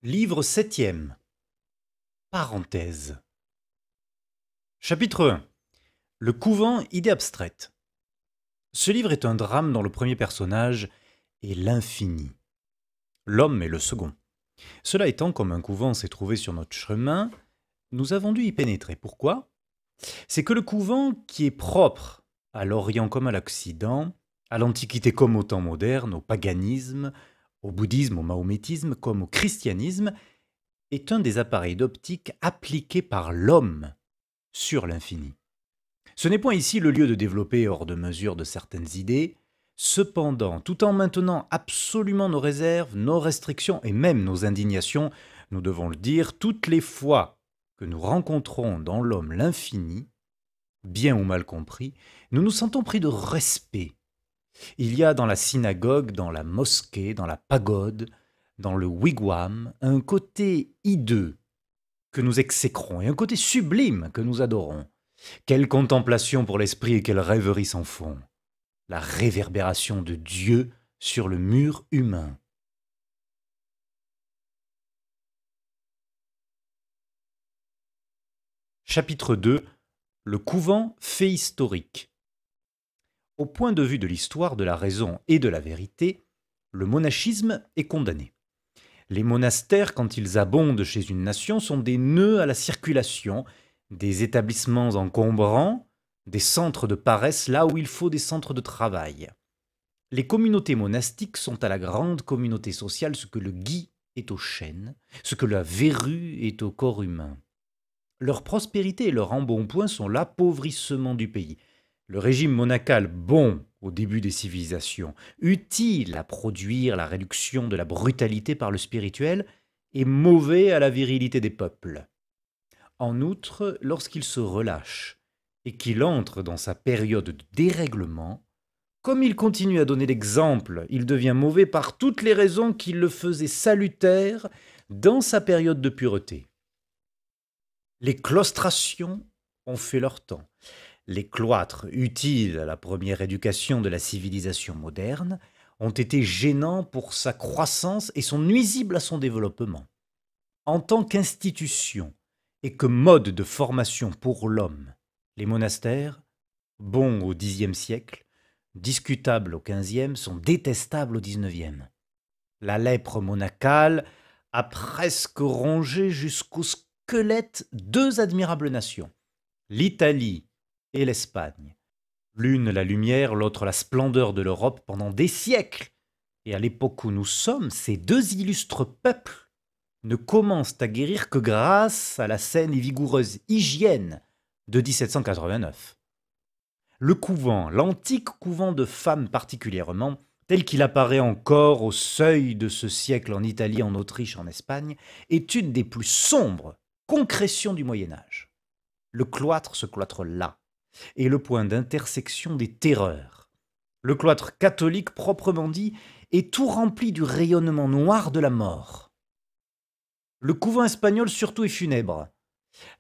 Livre septième. Parenthèse. Chapitre 1. Le couvent, idée abstraite. Ce livre est un drame dont le premier personnage est l'infini. L'homme est le second. Cela étant, comme un couvent s'est trouvé sur notre chemin, nous avons dû y pénétrer. Pourquoi? C'est que le couvent, qui est propre à l'Orient comme à l'Occident, à l'Antiquité comme au temps moderne, au paganisme, au bouddhisme, au mahométisme comme au christianisme, est un des appareils d'optique appliqués par l'homme sur l'infini. Ce n'est point ici le lieu de développer hors de mesure de certaines idées, cependant, tout en maintenant absolument nos réserves, nos restrictions et même nos indignations, nous devons le dire, toutes les fois que nous rencontrons dans l'homme l'infini, bien ou mal compris, nous nous sentons pris de respect. Il y a dans la synagogue, dans la mosquée, dans la pagode, dans le wigwam, un côté hideux que nous exécrons et un côté sublime que nous adorons. Quelle contemplation pour l'esprit et quelle rêverie sans fond! La réverbération de Dieu sur le mur humain. Chapitre 2. Le couvent fait historique. Au point de vue de l'histoire, de la raison et de la vérité, le monachisme est condamné. Les monastères, quand ils abondent chez une nation, sont des nœuds à la circulation, des établissements encombrants, des centres de paresse là où il faut des centres de travail. Les communautés monastiques sont à la grande communauté sociale ce que le gui est au chêne, ce que la verrue est au corps humain. Leur prospérité et leur embonpoint sont l'appauvrissement du pays. Le régime monacal bon au début des civilisations, utile à produire la réduction de la brutalité par le spirituel, est mauvais à la virilité des peuples. En outre, lorsqu'il se relâche et qu'il entre dans sa période de dérèglement, comme il continue à donner l'exemple, il devient mauvais par toutes les raisons qui le faisaient salutaire dans sa période de pureté. Les claustrations ont fait leur temps. Les cloîtres, utiles à la première éducation de la civilisation moderne, ont été gênants pour sa croissance et sont nuisibles à son développement. En tant qu'institution et que mode de formation pour l'homme, les monastères, bons au Xe siècle, discutables au XVe, sont détestables au XIXe. La lèpre monacale a presque rongé jusqu'au squelette deux admirables nations, l'Italie et l'Espagne. L'une la lumière, l'autre la splendeur de l'Europe pendant des siècles. Et à l'époque où nous sommes, ces deux illustres peuples ne commencent à guérir que grâce à la saine et vigoureuse hygiène de 1789. Le couvent, l'antique couvent de femmes particulièrement, tel qu'il apparaît encore au seuil de ce siècle en Italie, en Autriche, en Espagne, est une des plus sombres concrétions du Moyen Âge. Le cloître, ce cloître-là, est le point d'intersection des terreurs. Le cloître catholique, proprement dit, est tout rempli du rayonnement noir de la mort. Le couvent espagnol surtout est funèbre.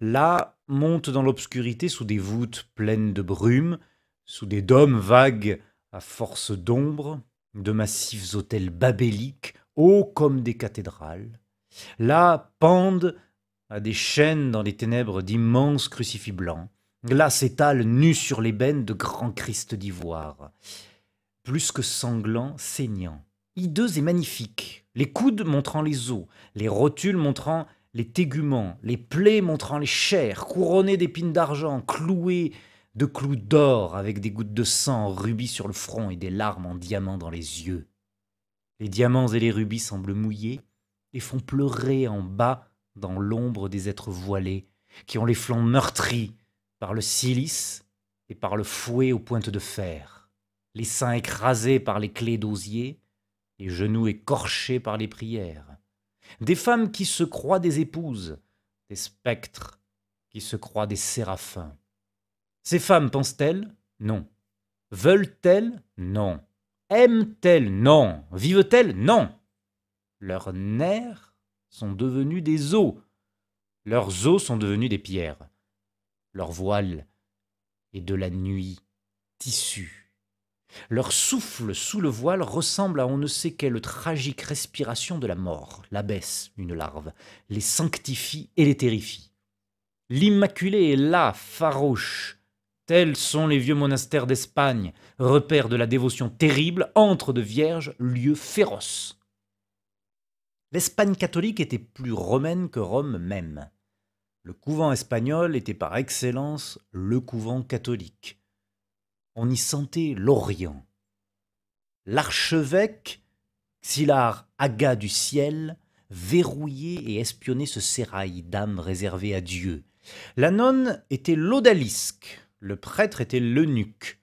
Là monte dans l'obscurité sous des voûtes pleines de brume, sous des dômes vagues à force d'ombre, de massifs autels babéliques, hauts comme des cathédrales. Là pendent à des chaînes dans les ténèbres d'immenses crucifix blancs. Là s'étalent nus sur l'ébène de grands Christs d'ivoire, plus que sanglants, saignants, hideux et magnifiques, les coudes montrant les os, les rotules montrant les téguments, les plaies montrant les chairs, couronnés d'épines d'argent, cloués de clous d'or, avec des gouttes de sang en rubis sur le front et des larmes en diamants dans les yeux. Les diamants et les rubis semblent mouillés et font pleurer en bas dans l'ombre des êtres voilés, qui ont les flancs meurtris par le cilice et par le fouet aux pointes de fer, les seins écrasés par les clés d'osier, les genoux écorchés par les prières. Des femmes qui se croient des épouses, des spectres qui se croient des séraphins. Ces femmes pensent-elles? Non. Veulent-elles? Non. Aiment-elles? Non. Vivent-elles? Non. Leurs nerfs sont devenus des os. Leurs os sont devenus des pierres. Leur voile est de la nuit, tissu. Leur souffle sous le voile ressemble à on ne sait quelle tragique respiration de la mort. L'abaisse, une larve, les sanctifie et les terrifie. L'Immaculée est là, farouche. Tels sont les vieux monastères d'Espagne, repères de la dévotion terrible, antre de vierges, lieu féroce. L'Espagne catholique était plus romaine que Rome même. Le couvent espagnol était par excellence le couvent catholique. On y sentait l'Orient. L'archevêque, Xylar Aga du ciel, verrouillait et espionnait ce sérail d'âme réservé à Dieu. La nonne était l'odalisque, le prêtre était l'eunuque.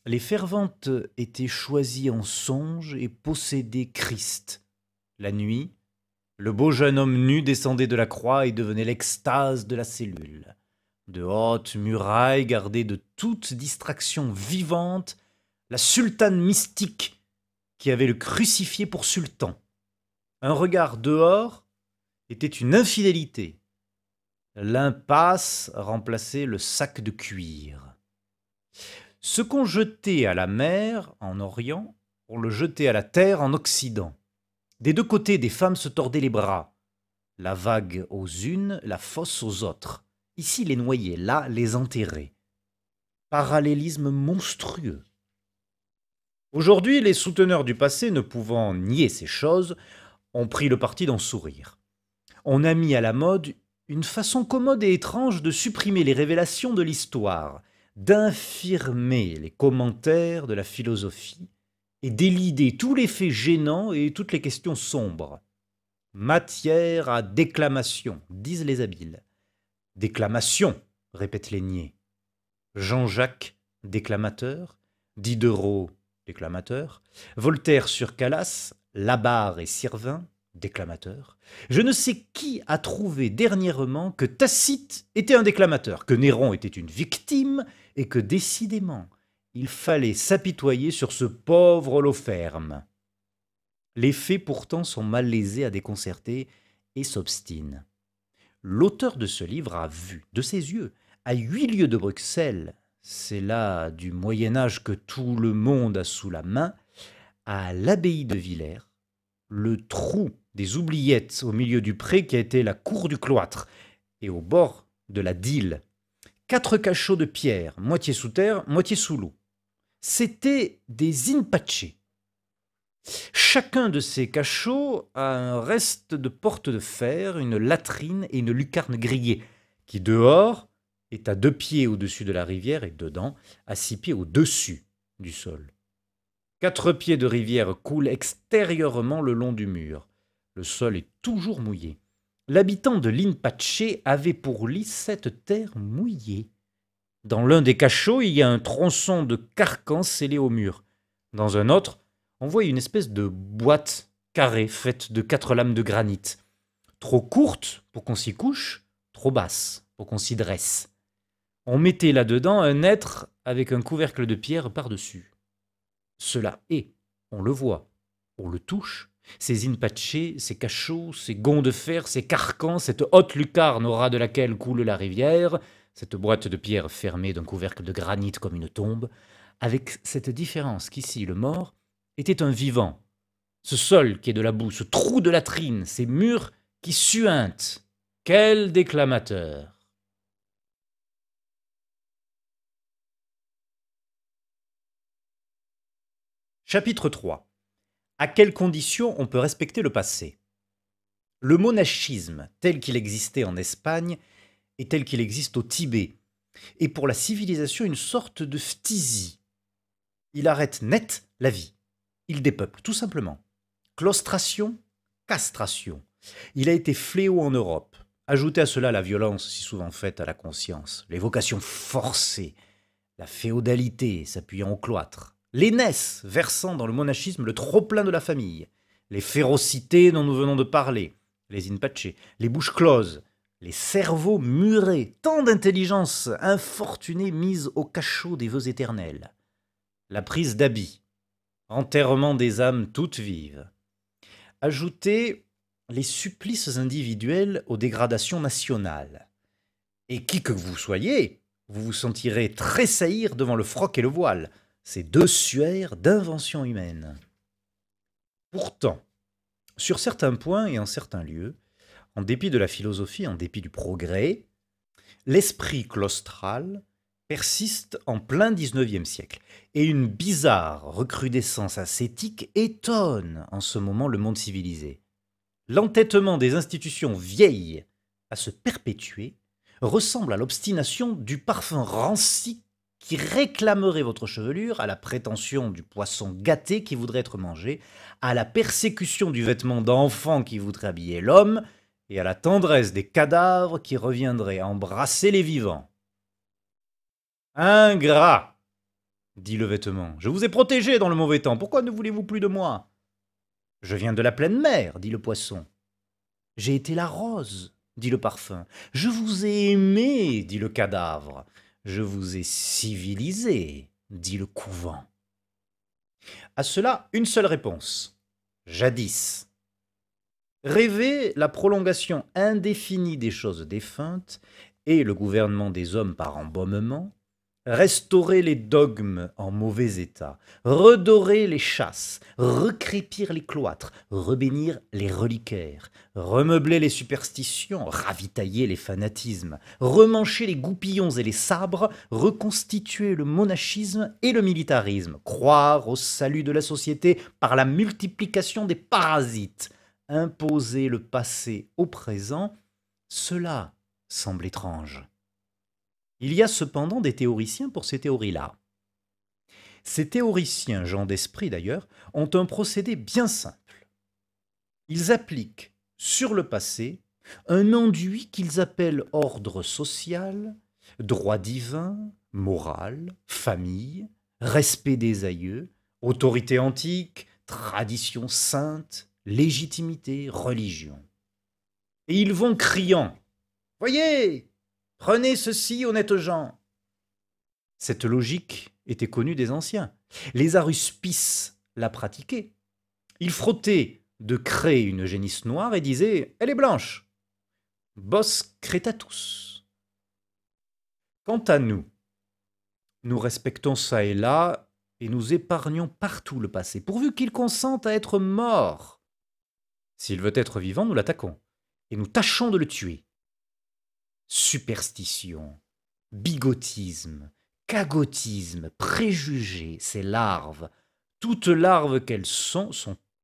Les ferventes étaient choisies en songe et possédaient Christ. La nuit, le beau jeune homme nu descendait de la croix et devenait l'extase de la cellule. De hautes murailles gardaient de toute distraction vivante la sultane mystique qui avait le crucifié pour sultan. Un regard dehors était une infidélité. L'impasse remplaçait le sac de cuir. Ce qu'on jetait à la mer en Orient, on le jetait à la terre en Occident. Des deux côtés, des femmes se tordaient les bras. La vague aux unes, la fosse aux autres. Ici les noyés, là les enterrés. Parallélisme monstrueux. Aujourd'hui, les souteneurs du passé, ne pouvant nier ces choses, ont pris le parti d'en sourire. On a mis à la mode une façon commode et étrange de supprimer les révélations de l'histoire, d'infirmer les commentaires de la philosophie et d'élider tous les faits gênants et toutes les questions sombres. Matière à déclamation, disent les habiles. Déclamation, répètent les niais. Jean-Jacques, déclamateur, Diderot, déclamateur, Voltaire sur Calas, Labarre et Sirvin, déclamateur. Je ne sais qui a trouvé dernièrement que Tacite était un déclamateur, que Néron était une victime, et que décidément, il fallait s'apitoyer sur ce pauvre Holoferne. Les faits pourtant sont mal lésés à déconcerter et s'obstinent. L'auteur de ce livre a vu, de ses yeux, à 8 lieues de Bruxelles, c'est là du Moyen-Âge que tout le monde a sous la main, à l'abbaye de Villers, le trou des oubliettes au milieu du pré qui a été la cour du cloître, et au bord de la Dyle. 4 cachots de pierre, moitié sous terre, moitié sous l'eau. C'étaient des in-pace. Chacun de ces cachots a un reste de porte de fer, une latrine et une lucarne grillée, qui dehors est à 2 pieds au-dessus de la rivière et dedans à 6 pieds au-dessus du sol. 4 pieds de rivière coulent extérieurement le long du mur. Le sol est toujours mouillé. L'habitant de l'Inpace avait pour lit cette terre mouillée. Dans l'un des cachots, il y a un tronçon de carcan scellé au mur. Dans un autre, on voit une espèce de boîte carrée faite de 4 lames de granit. Trop courte pour qu'on s'y couche, trop basse pour qu'on s'y dresse. On mettait là-dedans un être avec un couvercle de pierre par-dessus. Cela est, on le voit, on le touche. Ces in-pace, ces cachots, ces gonds de fer, ces carcans, cette haute lucarne au ras de laquelle coule la rivière, cette boîte de pierre fermée d'un couvercle de granit comme une tombe, avec cette différence qu'ici le mort était un vivant. Ce sol qui est de la boue, ce trou de latrine, ces murs qui suintent. Quel déclamateur! Chapitre 3. À quelles conditions on peut respecter le passé? Le monachisme, tel qu'il existait en Espagne et tel qu'il existe au Tibet, est pour la civilisation une sorte de phtisie. Il arrête net la vie. Il dépeuple, tout simplement. Claustration, castration. Il a été fléau en Europe. Ajoutez à cela la violence si souvent faite à la conscience, les vocations forcées, la féodalité s'appuyant au cloître, l'aînesse versant dans le monachisme le trop-plein de la famille, les férocités dont nous venons de parler, les in-pace, les bouches closes, les cerveaux murés, tant d'intelligence infortunée mise au cachot des vœux éternels, la prise d'habits, enterrement des âmes toutes vives. Ajoutez les supplices individuels aux dégradations nationales. Et qui que vous soyez, vous vous sentirez tressaillir devant le froc et le voile. ces dessuaires d'invention humaine. Pourtant, sur certains points et en certains lieux, en dépit de la philosophie, en dépit du progrès, l'esprit claustral persiste en plein XIXe siècle, et une bizarre recrudescence ascétique étonne en ce moment le monde civilisé. L'entêtement des institutions vieilles à se perpétuer ressemble à l'obstination du parfum ranci qui réclamerait votre chevelure, à la prétention du poisson gâté qui voudrait être mangé, à la persécution du vêtement d'enfant qui voudrait habiller l'homme, et à la tendresse des cadavres qui reviendraient embrasser les vivants. Ingrat, dit le vêtement, je vous ai protégé dans le mauvais temps, pourquoi ne voulez-vous plus de moi? Je viens de la pleine mer, dit le poisson. J'ai été la rose, dit le parfum. Je vous ai aimé, dit le cadavre. Je vous ai civilisé, dit le couvent. À cela, une seule réponse. Jadis. Rêver la prolongation indéfinie des choses défuntes et le gouvernement des hommes par embaumement, restaurer les dogmes en mauvais état, redorer les chasses, recrépir les cloîtres, rebénir les reliquaires, remeubler les superstitions, ravitailler les fanatismes, remancher les goupillons et les sabres, reconstituer le monachisme et le militarisme, croire au salut de la société par la multiplication des parasites, imposer le passé au présent, cela semble étrange. Il y a cependant des théoriciens pour ces théories-là. Ces théoriciens, gens d'esprit d'ailleurs, ont un procédé bien simple. Ils appliquent sur le passé un enduit qu'ils appellent ordre social, droit divin, morale, famille, respect des aïeux, autorité antique, tradition sainte, légitimité, religion. Et ils vont criant « Voyez ! Prenez ceci, honnêtes gens !» Cette logique était connue des anciens. Les aruspices la pratiquaient. Ils frottaient de craie une génisse noire et disaient « Elle est blanche !»« Bos cretatus !» Quant à nous, nous respectons ça et là et nous épargnons partout le passé, pourvu qu'il consente à être mort. S'il veut être vivant, nous l'attaquons et nous tâchons de le tuer. Superstition, bigotisme, cagotisme, préjugés, ces larves, toutes larves qu'elles sont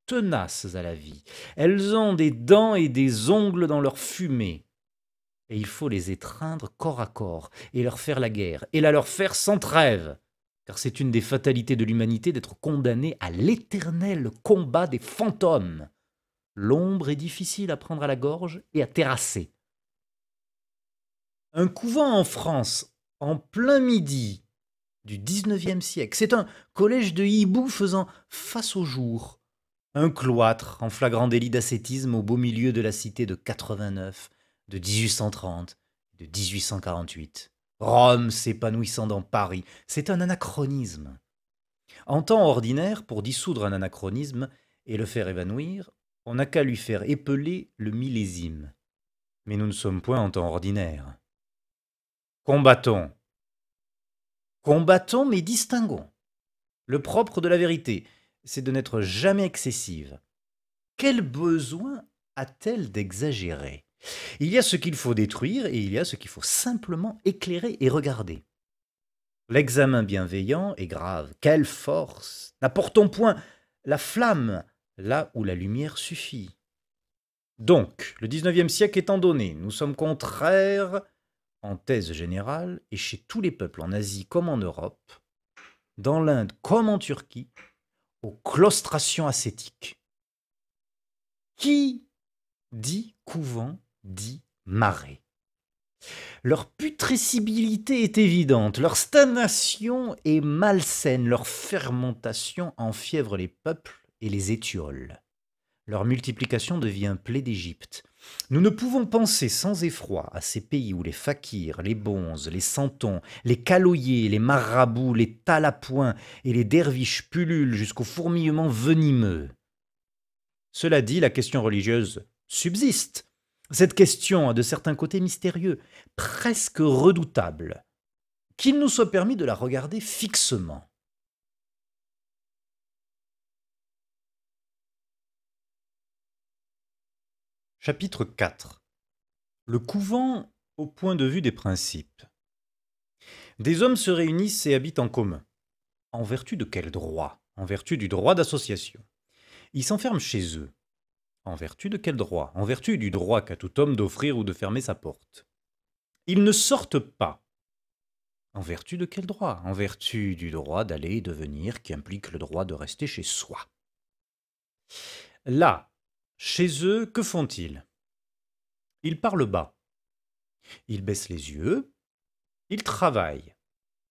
tenaces à la vie. Elles ont des dents et des ongles dans leur fumée. Et il faut les étreindre corps à corps, et leur faire la guerre, et la leur faire sans trêve, car c'est une des fatalités de l'humanité d'être condamnée à l'éternel combat des fantômes. L'ombre est difficile à prendre à la gorge et à terrasser. Un couvent en France, en plein midi du XIXe siècle, c'est un collège de hiboux faisant face au jour. Un cloître en flagrant délit d'ascétisme au beau milieu de la cité de 89, de 1830, de 1848. Rome s'épanouissant dans Paris, c'est un anachronisme. En temps ordinaire, pour dissoudre un anachronisme et le faire évanouir, on n'a qu'à lui faire épeler le millésime. Mais nous ne sommes point en temps ordinaire. Combattons. Combattons, mais distinguons. Le propre de la vérité, c'est de n'être jamais excessive. Quel besoin a-t-elle d'exagérer? Il y a ce qu'il faut détruire et il y a ce qu'il faut simplement éclairer et regarder. L'examen bienveillant est grave. Quelle force! N'apportons point la flamme là où la lumière suffit. Donc, le XIXe siècle étant donné, nous sommes contraires, en thèse générale, et chez tous les peuples en Asie comme en Europe, dans l'Inde comme en Turquie, aux claustrations ascétiques. Qui dit couvent dit marais. Leur putrescibilité est évidente, leur stagnation est malsaine, leur fermentation enfièvre les peuples et les étiole. Leur multiplication devient plaie d'Égypte. Nous ne pouvons penser sans effroi à ces pays où les fakirs, les bonzes, les santons, les caloyers, les marabouts, les talapoins et les derviches pullulent jusqu'au fourmillement venimeux. Cela dit, la question religieuse subsiste. Cette question a de certains côtés mystérieux, presque redoutables. Qu'il nous soit permis de la regarder fixement. Chapitre 4. Le couvent au point de vue des principes. Des hommes se réunissent et habitent en commun. En vertu de quel droit? En vertu du droit d'association. Ils s'enferment chez eux. En vertu de quel droit? En vertu du droit qu'a tout homme d'offrir ou de fermer sa porte. Ils ne sortent pas. En vertu de quel droit? En vertu du droit d'aller et de venir qui implique le droit de rester chez soi. Là, chez eux, que font-ils? Ils parlent bas. Ils baissent les yeux. Ils travaillent.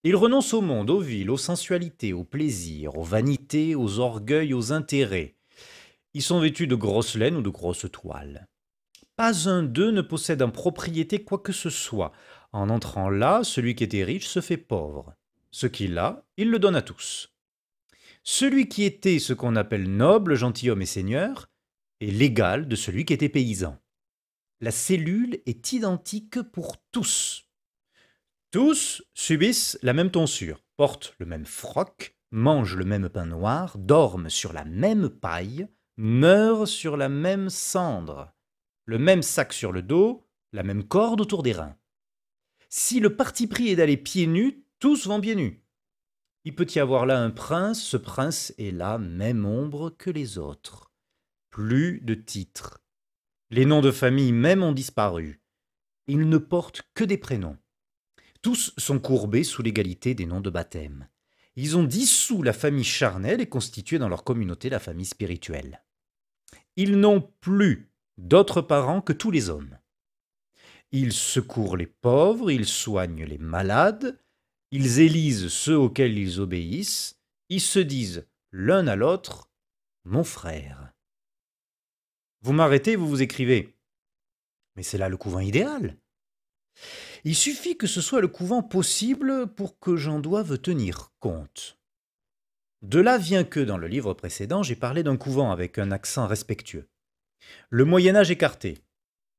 Ils renoncent au monde, aux villes, aux sensualités, aux plaisirs, aux vanités, aux orgueils, aux intérêts. Ils sont vêtus de grosses laines ou de grosses toiles. Pas un d'eux ne possède en propriété quoi que ce soit. En entrant là, celui qui était riche se fait pauvre. Ce qu'il a, il le donne à tous. Celui qui était ce qu'on appelle noble, gentilhomme et seigneur est l'égal de celui qui était paysan. La cellule est identique pour tous. Tous subissent la même tonsure, portent le même froc, mangent le même pain noir, dorment sur la même paille, meurent sur la même cendre, le même sac sur le dos, la même corde autour des reins. Si le parti pris est d'aller pieds nus, tous vont pieds nus. Il peut y avoir là un prince, ce prince est la même ombre que les autres. Plus de titres. Les noms de famille même ont disparu. Ils ne portent que des prénoms. Tous sont courbés sous l'égalité des noms de baptême. Ils ont dissous la famille charnelle et constitué dans leur communauté la famille spirituelle. Ils n'ont plus d'autres parents que tous les hommes. Ils secourent les pauvres, ils soignent les malades, ils élisent ceux auxquels ils obéissent, ils se disent l'un à l'autre « mon frère ». Vous m'arrêtez, vous vous écrivez « mais c'est là le couvent idéal ». Il suffit que ce soit le couvent possible pour que j'en doive tenir compte. De là vient que, dans le livre précédent, j'ai parlé d'un couvent avec un accent respectueux. Le Moyen-Âge écarté,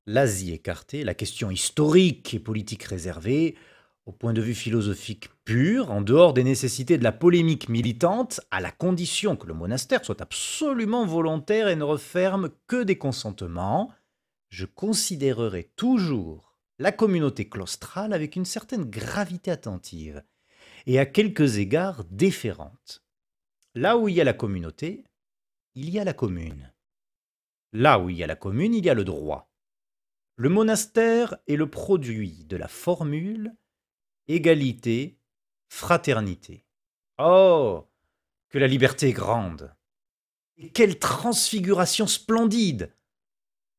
l'Asie écartée, la question historique et politique réservée, au point de vue philosophique pur, en dehors des nécessités de la polémique militante, à la condition que le monastère soit absolument volontaire et ne referme que des consentements, je considérerai toujours la communauté claustrale avec une certaine gravité attentive et à quelques égards déférente. Là où il y a la communauté, il y a la commune. Là où il y a la commune, il y a le droit. Le monastère est le produit de la formule égalité, fraternité. Oh, que la liberté est grande! Et quelle transfiguration splendide!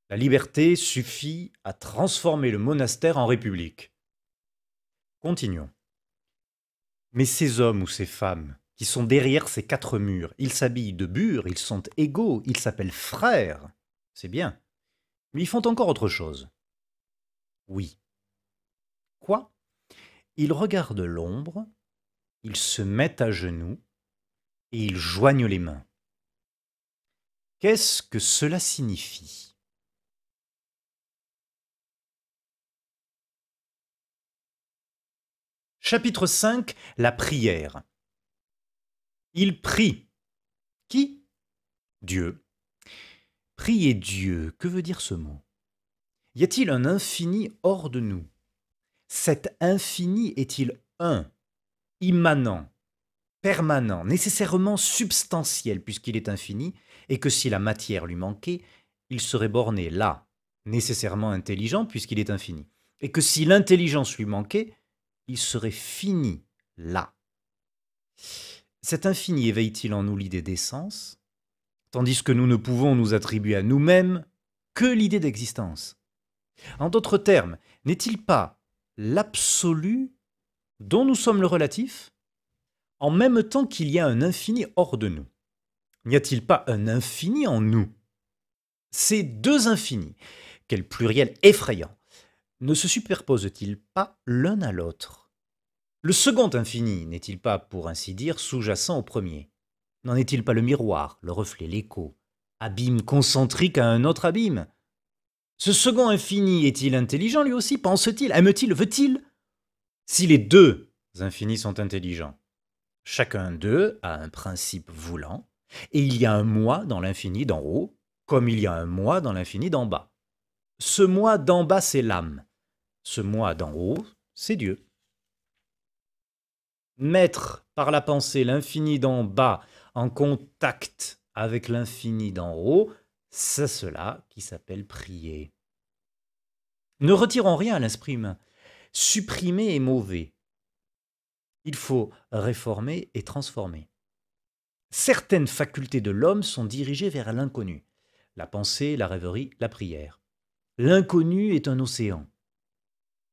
La liberté suffit à transformer le monastère en république. Continuons. Mais ces hommes ou ces femmes qui sont derrière ces quatre murs, ils s'habillent de bure, ils sont égaux, ils s'appellent frères. C'est bien. Mais ils font encore autre chose. Oui. Quoi? Ils regardent l'ombre, ils se mettent à genoux et ils joignent les mains. Qu'est-ce que cela signifie? Chapitre 5. La prière. Il prie. Qui? Dieu. Prier Dieu, que veut dire ce mot? Y a-t-il un infini hors de nous? Cet infini est-il un, immanent, permanent, nécessairement substantiel, puisqu'il est infini, et que si la matière lui manquait, il serait borné là, nécessairement intelligent, puisqu'il est infini, et que si l'intelligence lui manquait, il serait fini là. Cet infini éveille-t-il en nous l'idée d'essence, tandis que nous ne pouvons nous attribuer à nous-mêmes que l'idée d'existence? En d'autres termes, n'est-il pas l'absolu dont nous sommes le relatif, en même temps qu'il y a un infini hors de nous? N'y a-t-il pas un infini en nous? Ces deux infinis, quel pluriel effrayant, ne se superposent-ils pas l'un à l'autre? Le second infini n'est-il pas, pour ainsi dire, sous-jacent au premier? N'en est-il pas le miroir, le reflet, l'écho, abîme concentrique à un autre abîme? Ce second infini est-il intelligent lui aussi? Pense-t-il? Aime-t-il? Veut-il? Si les deux infinis sont intelligents, chacun d'eux a un principe voulant, et il y a un moi dans l'infini d'en haut, comme il y a un moi dans l'infini d'en bas. Ce moi d'en bas, c'est l'âme. Ce moi d'en haut, c'est Dieu. Mettre par la pensée l'infini d'en bas en contact avec l'infini d'en haut, c'est cela qui s'appelle prier. Ne retirons rien à l'esprit humain. Supprimer est mauvais. Il faut réformer et transformer. Certaines facultés de l'homme sont dirigées vers l'inconnu. La pensée, la rêverie, la prière. L'inconnu est un océan.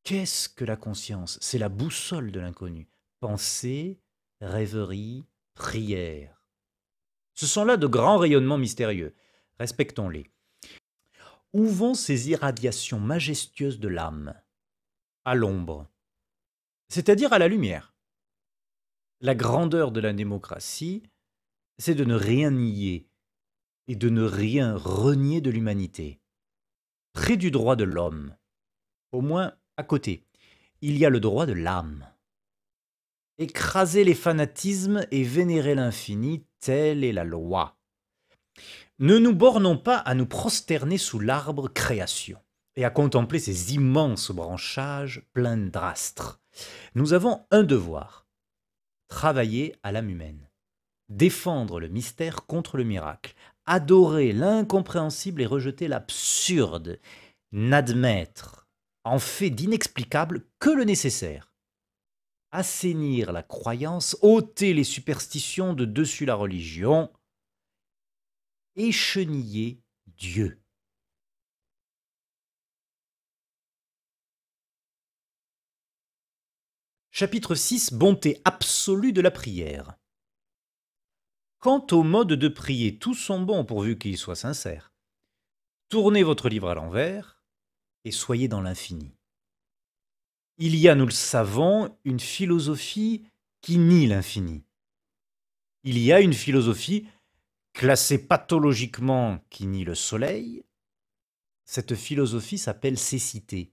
Qu'est-ce que la conscience? C'est la boussole de l'inconnu. Pensée, rêverie, prière. Ce sont là de grands rayonnements mystérieux. Respectons-les. Où vont ces irradiations majestueuses de l'âme? À l'ombre, c'est-à-dire à la lumière. La grandeur de la démocratie, c'est de ne rien nier et de ne rien renier de l'humanité. Près du droit de l'homme, au moins à côté, il y a le droit de l'âme. Écraser les fanatismes et vénérer l'infini, telle est la loi. Ne nous bornons pas à nous prosterner sous l'arbre création et à contempler ces immenses branchages pleins d'astres. Nous avons un devoir, travailler à l'âme humaine, défendre le mystère contre le miracle, adorer l'incompréhensible et rejeter l'absurde, n'admettre en fait d'inexplicable que le nécessaire, assainir la croyance, ôter les superstitions de dessus la religion, écheniller Dieu. Chapitre 6. Bonté absolue de la prière. Quant au mode de prier, tous sont bons pourvu qu'ils soient sincères. Tournez votre livre à l'envers et soyez dans l'infini. Il y a, nous le savons, une philosophie qui nie l'infini. Il y a une philosophie classée pathologiquement qui nie le soleil. Cette philosophie s'appelle cécité.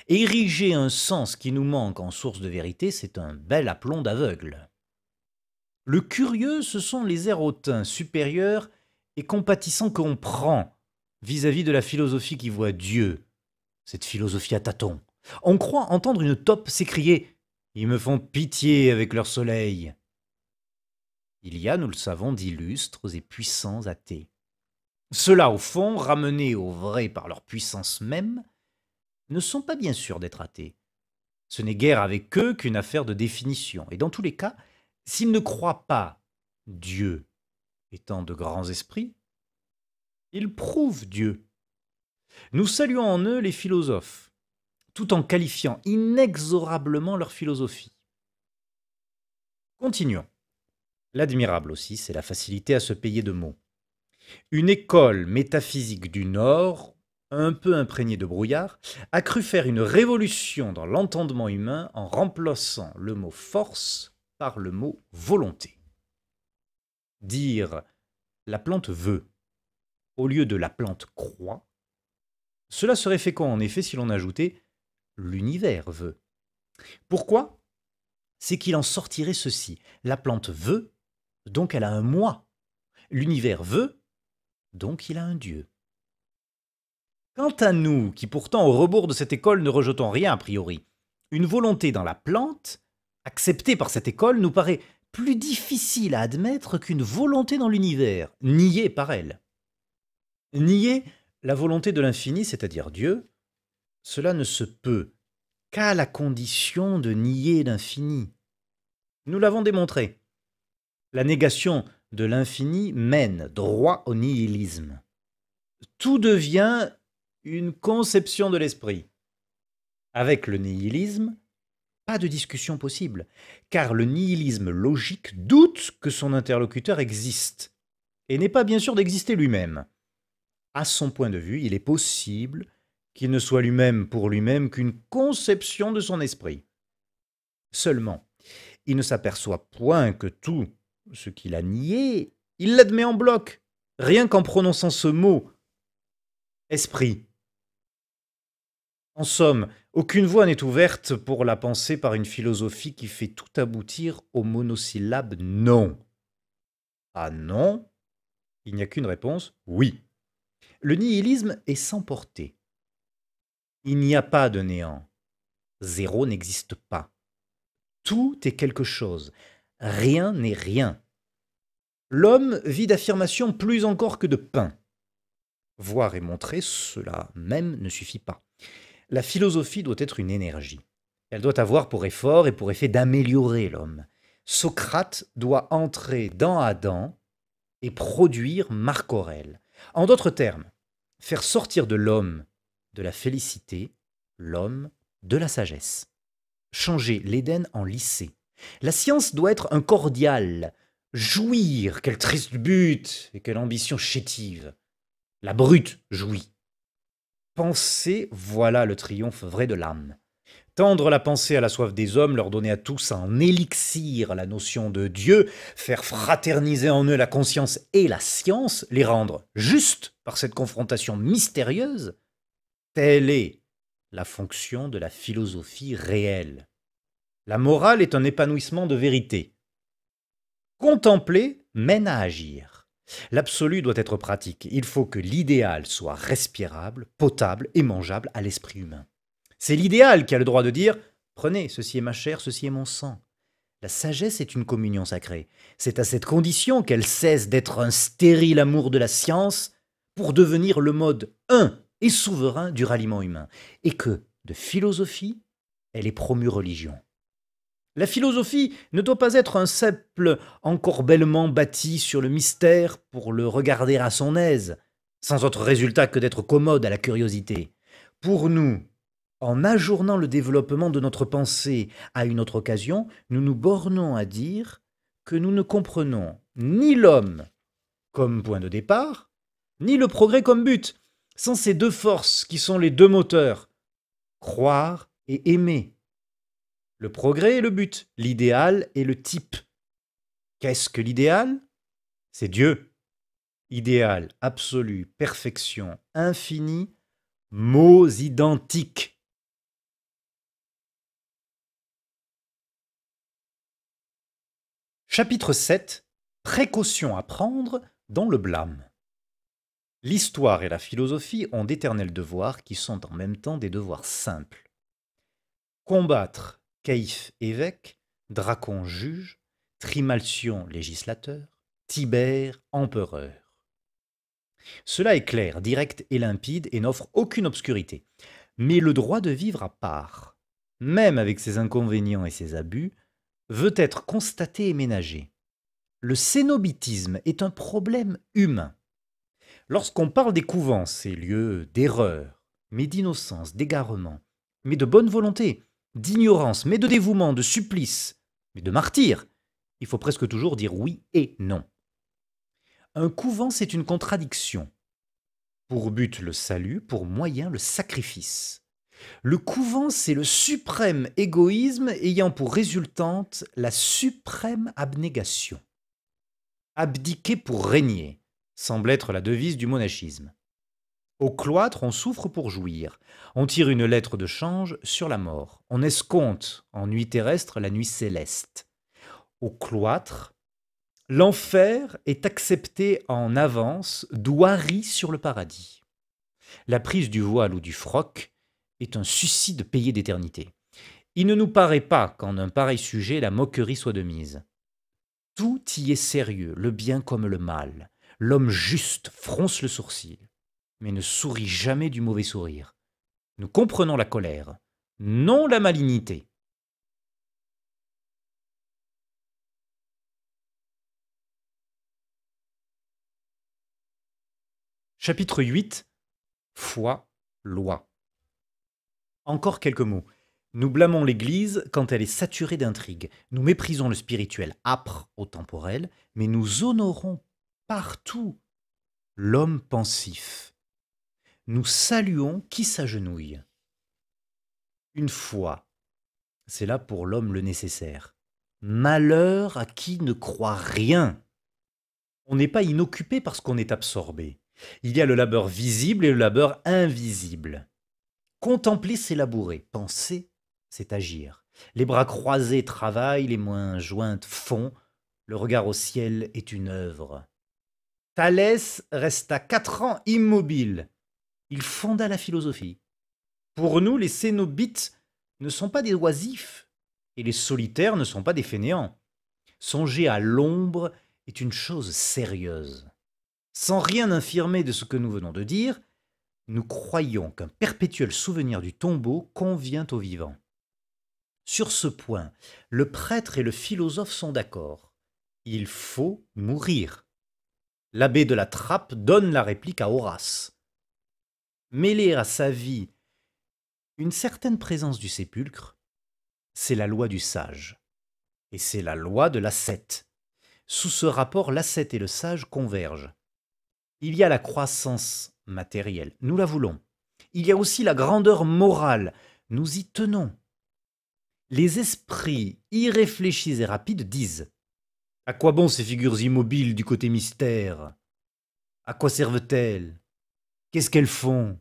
Ériger un sens qui nous manque en source de vérité, c'est un bel aplomb d'aveugle. Le curieux, ce sont les érotins supérieurs et compatissants qu'on prend vis-à-vis de la philosophie qui voit Dieu, cette philosophie à tâtons. On croit entendre une taupe s'écrier « Ils me font pitié avec leur soleil ». Il y a, nous le savons, d'illustres et puissants athées. Ceux-là, au fond, ramenés au vrai par leur puissance même, ne sont pas bien sûrs d'être athées. Ce n'est guère avec eux qu'une affaire de définition. Et dans tous les cas, s'ils ne croient pas Dieu étant de grands esprits, ils prouvent Dieu. Nous saluons en eux les philosophes, tout en qualifiant inexorablement leur philosophie. Continuons. L'admirable aussi, c'est la facilité à se payer de mots. Une école métaphysique du Nord, un peu imprégnée de brouillard, a cru faire une révolution dans l'entendement humain en remplaçant le mot force par le mot volonté. Dire la plante veut au lieu de la plante croit, cela serait fécond en effet si l'on ajoutait l'univers veut. Pourquoi? C'est qu'il en sortirait ceci. La plante veut, donc elle a un moi. L'univers veut, donc il a un Dieu. Quant à nous, qui pourtant au rebours de cette école ne rejetons rien a priori, une volonté dans la plante, acceptée par cette école, nous paraît plus difficile à admettre qu'une volonté dans l'univers, niée par elle. Nier la volonté de l'infini, c'est-à-dire Dieu, cela ne se peut qu'à la condition de nier l'infini. Nous l'avons démontré. La négation de l'infini mène droit au nihilisme. Tout devient une conception de l'esprit. Avec le nihilisme, pas de discussion possible, car le nihilisme logique doute que son interlocuteur existe, et n'est pas bien sûr d'exister lui-même. À son point de vue, il est possible qu'il ne soit lui-même pour lui-même qu'une conception de son esprit. Seulement, il ne s'aperçoit point que tout ce qu'il a nié, il l'admet en bloc, rien qu'en prononçant ce mot « esprit ». En somme, aucune voie n'est ouverte pour la pensée par une philosophie qui fait tout aboutir au monosyllabe « non ». Ah non? Il n'y a qu'une réponse « oui ». Le nihilisme est sans portée. Il n'y a pas de néant. Zéro n'existe pas. Tout est quelque chose. Rien n'est rien. L'homme vit d'affirmations plus encore que de pain. Voir et montrer, cela même ne suffit pas. La philosophie doit être une énergie. Elle doit avoir pour effort et pour effet d'améliorer l'homme. Socrate doit entrer dans Adam et produire Marc Aurèle. En d'autres termes, faire sortir de l'homme de la félicité, l'homme de la sagesse. Changer l'Éden en lycée. La science doit être un cordial. Jouir, quel triste but et quelle ambition chétive. La brute jouit. Penser, voilà le triomphe vrai de l'âme. Tendre la pensée à la soif des hommes, leur donner à tous en élixir la notion de Dieu, faire fraterniser en eux la conscience et la science, les rendre justes par cette confrontation mystérieuse, telle est la fonction de la philosophie réelle. La morale est un épanouissement de vérité. Contempler mène à agir. L'absolu doit être pratique. Il faut que l'idéal soit respirable, potable et mangeable à l'esprit humain. C'est l'idéal qui a le droit de dire « Prenez, ceci est ma chair, ceci est mon sang ». La sagesse est une communion sacrée. C'est à cette condition qu'elle cesse d'être un stérile amour de la science pour devenir le mode un et souverain du ralliement humain. Et que, de philosophie, elle est promue religion. La philosophie ne doit pas être un simple encorbellement bâti sur le mystère pour le regarder à son aise, sans autre résultat que d'être commode à la curiosité. Pour nous, en ajournant le développement de notre pensée à une autre occasion, nous nous bornons à dire que nous ne comprenons ni l'homme comme point de départ, ni le progrès comme but. Sans ces deux forces qui sont les deux moteurs, croire et aimer. Le progrès est le but, l'idéal est le type. Qu'est-ce que l'idéal? C'est Dieu. Idéal, absolu, perfection, infini, mots identiques. Chapitre 7. Précaution à prendre dans le blâme. L'histoire et la philosophie ont d'éternels devoirs qui sont en même temps des devoirs simples. Combattre Caïphe évêque, Dracon juge, Trimalcion législateur, Tibère empereur. Cela est clair, direct et limpide et n'offre aucune obscurité. Mais le droit de vivre à part, même avec ses inconvénients et ses abus, veut être constaté et ménagé. Le cénobitisme est un problème humain. Lorsqu'on parle des couvents, ces lieux d'erreur, mais d'innocence, d'égarement, mais de bonne volonté, d'ignorance, mais de dévouement, de supplice, mais de martyr, il faut presque toujours dire oui et non. Un couvent, c'est une contradiction. Pour but le salut, pour moyen le sacrifice. Le couvent, c'est le suprême égoïsme ayant pour résultante la suprême abnégation. Abdiquer pour régner semble être la devise du monachisme. Au cloître, on souffre pour jouir. On tire une lettre de change sur la mort. On escompte en nuit terrestre la nuit céleste. Au cloître, l'enfer est accepté en avance, douari sur le paradis. La prise du voile ou du froc est un suicide payé d'éternité. Il ne nous paraît pas qu'en un pareil sujet la moquerie soit de mise. Tout y est sérieux, le bien comme le mal. L'homme juste fronce le sourcil, mais ne sourit jamais du mauvais sourire. Nous comprenons la colère, non la malignité. Chapitre 8. Foi, loi. Encore quelques mots. Nous blâmons l'Église quand elle est saturée d'intrigues. Nous méprisons le spirituel âpre au temporel, mais nous honorons partout l'homme pensif. Nous saluons qui s'agenouille. Une foi, c'est là pour l'homme le nécessaire. Malheur à qui ne croit rien. On n'est pas inoccupé parce qu'on est absorbé. Il y a le labeur visible et le labeur invisible. Contempler, c'est labourer. Penser, c'est agir. Les bras croisés travaillent, les mains jointes font. Le regard au ciel est une œuvre. Thalès resta 4 ans immobile. Il fonda la philosophie. Pour nous, les cénobites ne sont pas des oisifs, et les solitaires ne sont pas des fainéants. Songer à l'ombre est une chose sérieuse. Sans rien infirmer de ce que nous venons de dire, nous croyons qu'un perpétuel souvenir du tombeau convient aux vivants. Sur ce point, le prêtre et le philosophe sont d'accord. Il faut mourir. L'abbé de la Trappe donne la réplique à Horace. Mêler à sa vie une certaine présence du sépulcre, c'est la loi du sage. Et c'est la loi de l'ascète. Sous ce rapport, l'ascète et le sage convergent. Il y a la croissance matérielle, nous la voulons. Il y a aussi la grandeur morale, nous y tenons. Les esprits irréfléchis et rapides disent: à quoi bon ces figures immobiles du côté mystère? À quoi servent-elles? Qu'est-ce qu'elles font?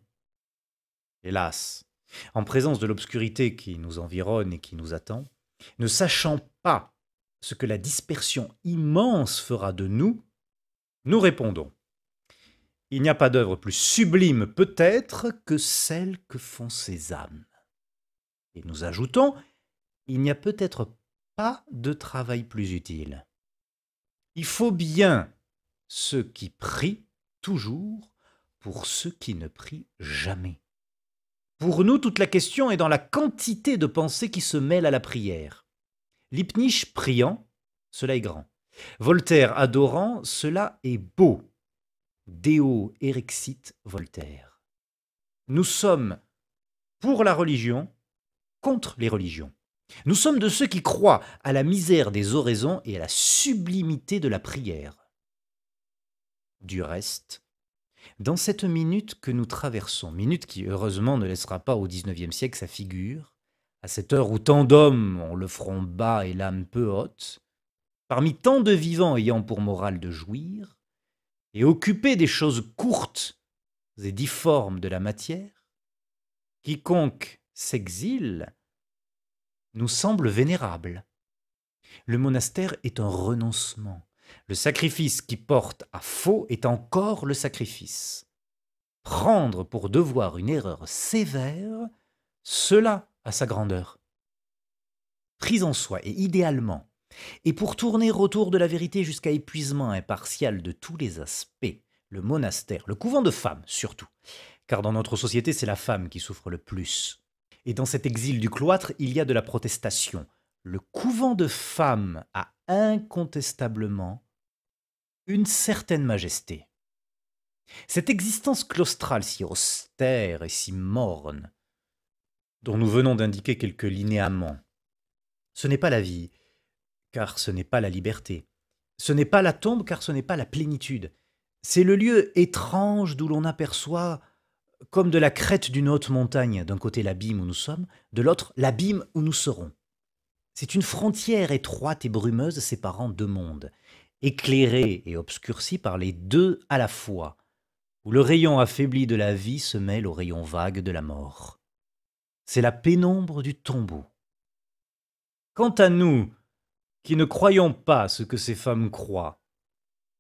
Hélas, en présence de l'obscurité qui nous environne et qui nous attend, ne sachant pas ce que la dispersion immense fera de nous, nous répondons: il n'y a pas d'œuvre plus sublime peut-être que celle que font ces âmes. Et nous ajoutons: il n'y a peut-être pas de travail plus utile. Il faut bien ceux qui prient toujours pour ceux qui ne prient jamais. Pour nous, toute la question est dans la quantité de pensées qui se mêlent à la prière. Liebknecht priant, cela est grand. Voltaire adorant, cela est beau. Deo erexit Voltaire. Nous sommes pour la religion, contre les religions. Nous sommes de ceux qui croient à la misère des oraisons et à la sublimité de la prière. Du reste, dans cette minute que nous traversons, minute qui heureusement ne laissera pas au XIXe siècle sa figure, à cette heure où tant d'hommes ont le front bas et l'âme peu haute, parmi tant de vivants ayant pour morale de jouir, et occupés des choses courtes et difformes de la matière, quiconque s'exile nous semble vénérable. Le monastère est un renoncement. Le sacrifice qui porte à faux est encore le sacrifice. Prendre pour devoir une erreur sévère, cela a sa grandeur. Prise en soi et idéalement, et pour tourner autour de la vérité jusqu'à épuisement impartial de tous les aspects, le monastère, le couvent de femmes surtout, car dans notre société c'est la femme qui souffre le plus. Et dans cet exil du cloître, il y a de la protestation. Le couvent de femmes a incontestablement une certaine majesté. Cette existence claustrale si austère et si morne, dont nous venons d'indiquer quelques linéaments, ce n'est pas la vie, car ce n'est pas la liberté. Ce n'est pas la tombe, car ce n'est pas la plénitude. C'est le lieu étrange d'où l'on aperçoit, comme de la crête d'une haute montagne, d'un côté l'abîme où nous sommes, de l'autre l'abîme où nous serons. C'est une frontière étroite et brumeuse séparant deux mondes, éclairée et obscurcie par les deux à la fois, où le rayon affaibli de la vie se mêle au rayon vague de la mort. C'est la pénombre du tombeau. Quant à nous, qui ne croyons pas ce que ces femmes croient,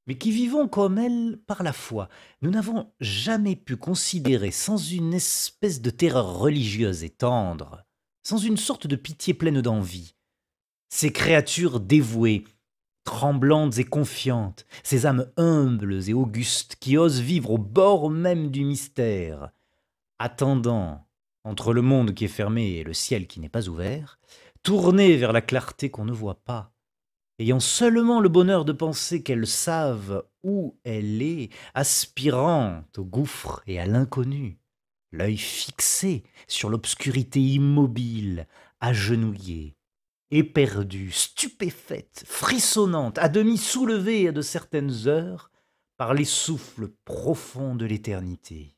mais qui vivons comme elles par la foi, nous n'avons jamais pu considérer sans une espèce de terreur religieuse et tendre, sans une sorte de pitié pleine d'envie, ces créatures dévouées, tremblantes et confiantes, ces âmes humbles et augustes qui osent vivre au bord même du mystère, attendant, entre le monde qui est fermé et le ciel qui n'est pas ouvert, tournées vers la clarté qu'on ne voit pas, ayant seulement le bonheur de penser qu'elles savent où elle est, aspirant au gouffre et à l'inconnu, l'œil fixé sur l'obscurité immobile, agenouillée, éperdue, stupéfaite, frissonnante, à demi soulevée à de certaines heures par les souffles profonds de l'éternité.